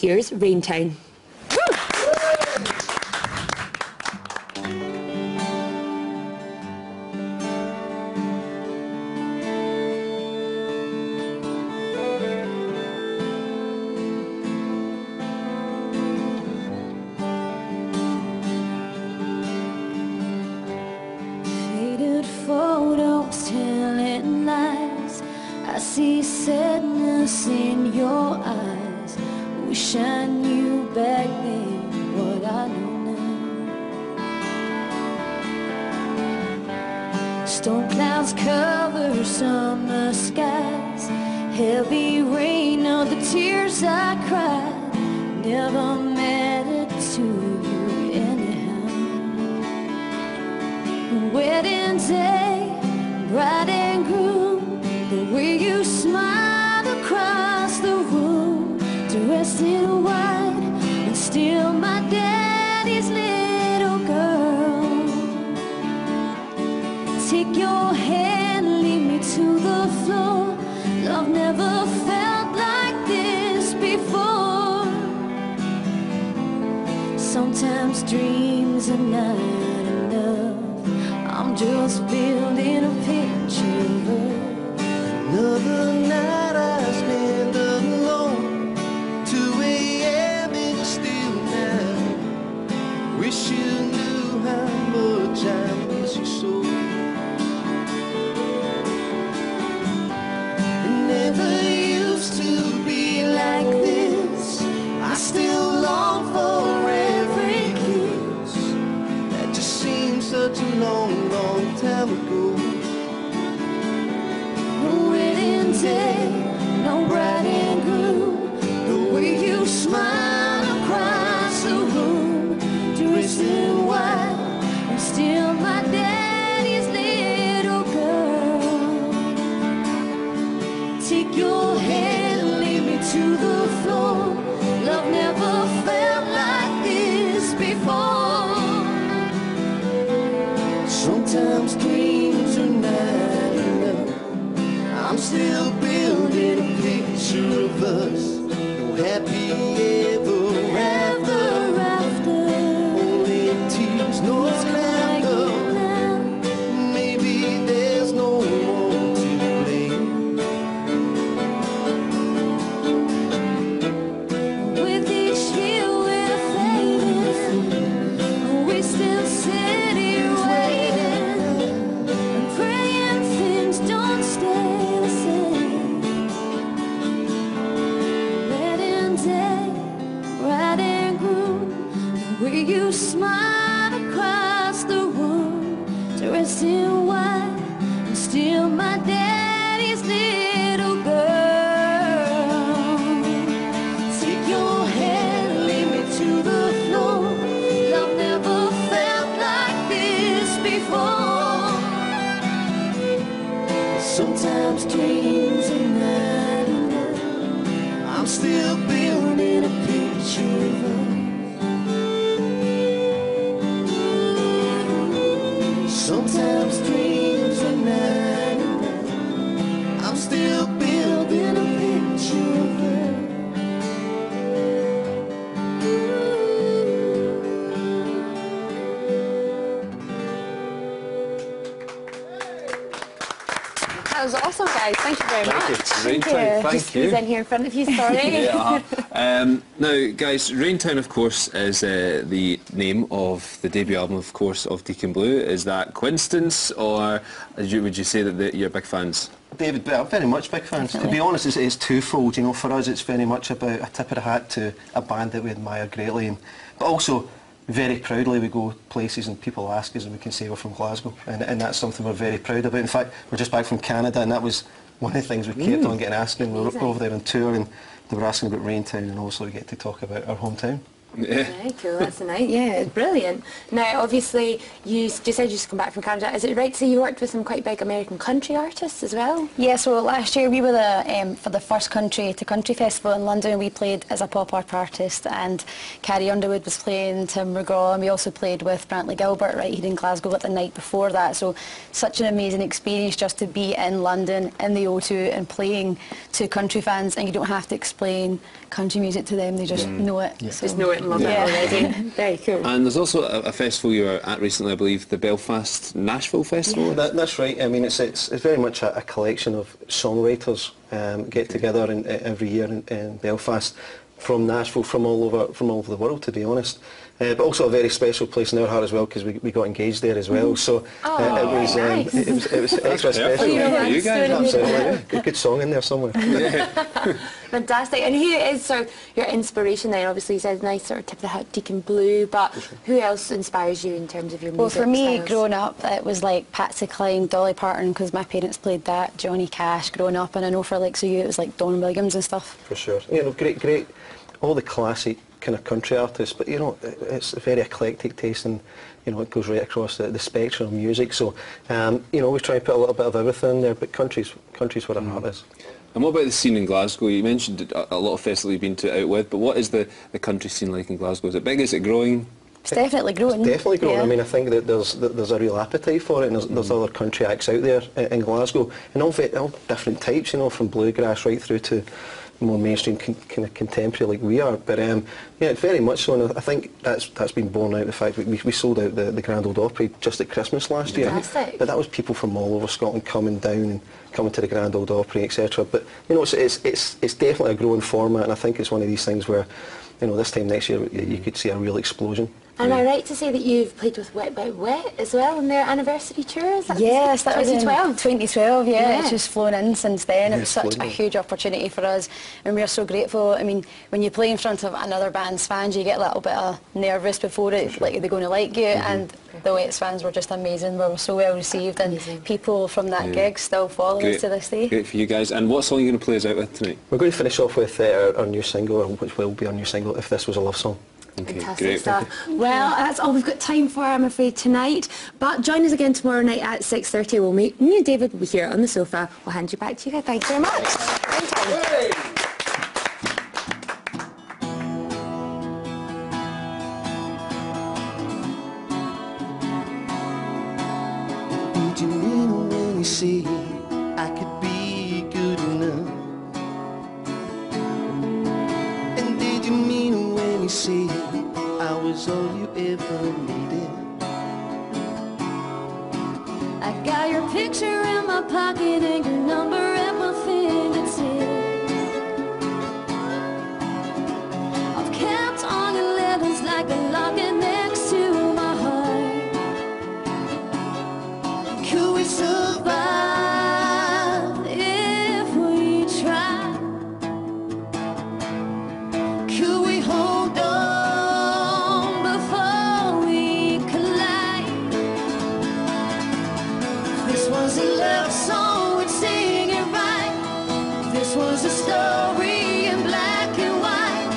Here's Raintown. Photos telling lies. I see sadness in your eyes. Wish I knew back then what I know now. Storm clouds cover summer skies. Heavy rain of the tears I cried never mattered to you anyhow. Wedding day, bride and groom, the way you smiled across the room, dressed in white and still my daddy's little girl. Take your hand, lead me to the floor. Love never felt like this before. Sometimes dreams are not enough. I'm just building a picture of us. Another night I spend alone, 2 a.m. and still now. Wish you knew how much I miss you so. It never used to be like this. I still long for every kiss. That just seems such a long time ago. No wedding day, no bride and groom, the way you smile across the room, dressed in white, I'm still my daddy's little girl. Take your hand, lead me to the floor. Love never felt like this before. Sometimes dreams are not enough. I'm still building a picture of us. No happy ever after. Only tears, no laughter. Maybe there's no one to blame. With each year we're fading, we still sit here waiting, and praying things don't stay the same. Wedding day, bride and groom, the way you smile across the room, dressed in white, I'm still my daddy's little girl. Take your hand, lead me to the floor. Love never felt like this before. Sometimes dreams are not enough. I'm still building a picture of us. Sometimes dreams are not enough. I'm still building a picture of us. That was awesome, guys. Thank you very much. Thank you. Raintown, thank Just you. squeeze in here in front of you, sorry. Now, guys, Raintown, of course, is the name of the debut album, of course, of Deacon Blue. Is that coincidence, or would you say that you're big fans? David, very much big fans. To be honest, it's twofold. You know, for us, it's very much about a tip of the hat to a band that we admire greatly, but also very proudly we go places and people ask us and we can say we're from Glasgow, and that's something we're very proud about. In fact, we're just back from Canada, and that was one of the things we kept on getting asked when we were over there on tour, and they were asking about Raintown, and also we get to talk about our hometown. Yeah. Very cool, that's a night. Yeah, it's brilliant. Now, obviously, you just said you just come back from Canada. Is it right to say you worked with some quite big American country artists as well? Yeah, so last year we were for the first Country to Country Festival in London. We played as a pop art artist, and Carrie Underwood was playing, Tim McGraw, and we also played with Brantley Gilbert right here in Glasgow at the night before that. So such an amazing experience just to be in London in the O2 and playing to country fans, and you don't have to explain country music to them, they just know it. Yeah. So, Just know it and love it already. Very cool. And there's also a festival you were at recently, I believe, the Belfast Nashville Festival. That's right. I mean, it's very much a collection of songwriters get together every year in Belfast, from Nashville, from all over the world, to be honest. But also a very special place in our heart as well, because we got engaged there as well. So nice. it was extra special. Yeah, you guys. Absolutely. Good song in there somewhere. Fantastic. And who is sort of your inspiration then? Obviously you said nice sort of tip of the hat Deacon Blue, but who else inspires you in terms of your music? well, for me, styles? growing up, it was like Patsy Cline, Dolly Parton, because my parents played that, Johnny Cash growing up, and I know for likes of you, it was like Don Williams and stuff. For sure. You know, great, all the classic kind of country artists, but you know, it's a very eclectic taste, and you know, it goes right across the spectrum of music. So, you know, we try and put a little bit of everything in there, but country's where our heart is. And what about the scene in Glasgow? You mentioned a lot of festivals you've been to out with, but what is the country scene like in Glasgow? Is it big? Is it growing? It's definitely growing. Definitely growing. Yeah. I mean, I think that there's a real appetite for it, and there's other country acts out there in Glasgow, and all different types, you know, from bluegrass right through to more mainstream kind of contemporary like we are. But yeah, very much so, and I think that's been borne out the fact that we sold out the Grand Old Opry just at Christmas last year. Fantastic. But that was people from all over Scotland coming down and coming to the Grand Old Opry, etc. But you know, it's definitely a growing format, and I think it's one of these things where, you know, this time next year you could see a real explosion. Am I right to say that you've played with Wet Wet Wet as well on their anniversary tour? Is that Yes, that was in 2012. 2012, yeah. Yeah. It's just flown in since then. It was such a flown in. huge opportunity for us, and we're so grateful. I mean, when you play in front of another band's fans, you get a little bit nervous before it, like, are they going to like you? And the Wets fans were just amazing. We were so well received, and people from that gig still follow us to this day. Great for you guys. And what song are you going to play us out with tonight? We're going to finish off with our new single, which will be our new single, If This Was a Love Song. Okay, Fantastic great. stuff. Well, that's all we've got time for, I'm afraid, tonight. But join us again tomorrow night at 6:30. We'll meet me and David will be here on the sofa. We'll hand you back to you guys. Thank you very much. Raintown. Did you mean when you say I could be good enough? And did you mean when you say I was all you ever needed? I got your picture in my pocket and your number at my fingertips. I've kept all your letters like a locket next to my heart. Could we survive if we tried? Could we hold on before we collide? This was a love song, we'd sing it right. This was a story in black and white.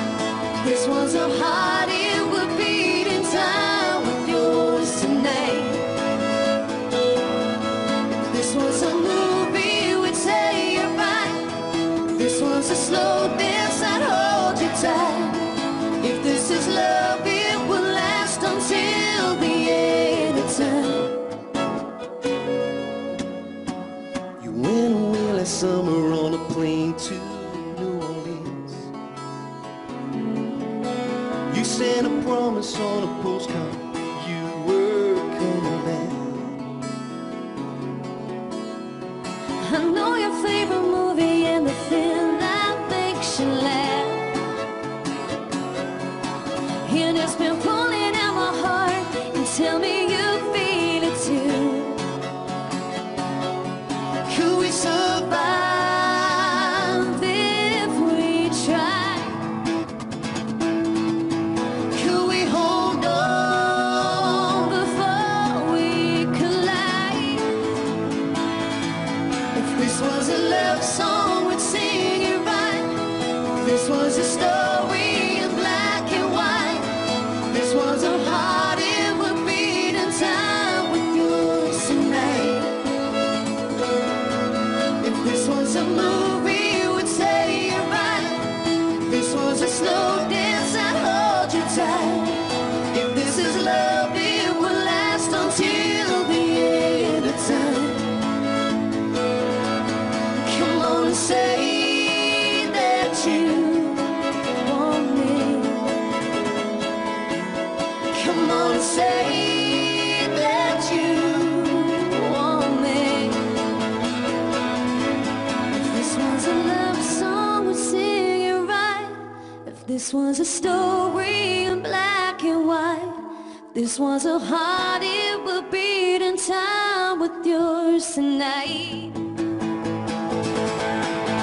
This was a heart, it would beat in time with yours tonight. This was a movie, we'd say it right. This was a slow dance, I'd hold you tight. If this is love, it will last until the end of time. You went away last summer on a plane to New Orleans. You sent a promise on a postcard, you were coming back. I know your favorite movie and the thing that makes you laugh. And it's been pulling at my heart, and tell me you feel it too. Could we survive If we try, Could we hold on before we collide. If this was a love song, we'd sing it right. This was a story in black and white. This was a story in black and white. This was a heart it would beat in time with yours tonight.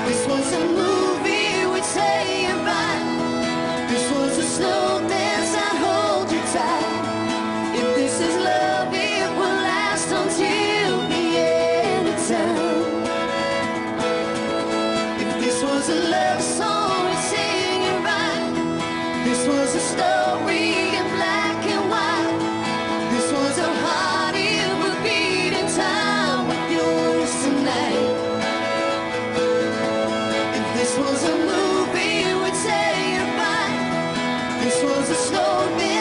This was a movie we'd say goodbye. This was a slow dance, I hold you tight. If this is love, it will last until the end of time. If this was a love song, we'd sing it right. This was a story in black and white. This was a heart it would beat in time with yours tonight. If this was a movie, we'd say goodbye. This was a slow dance.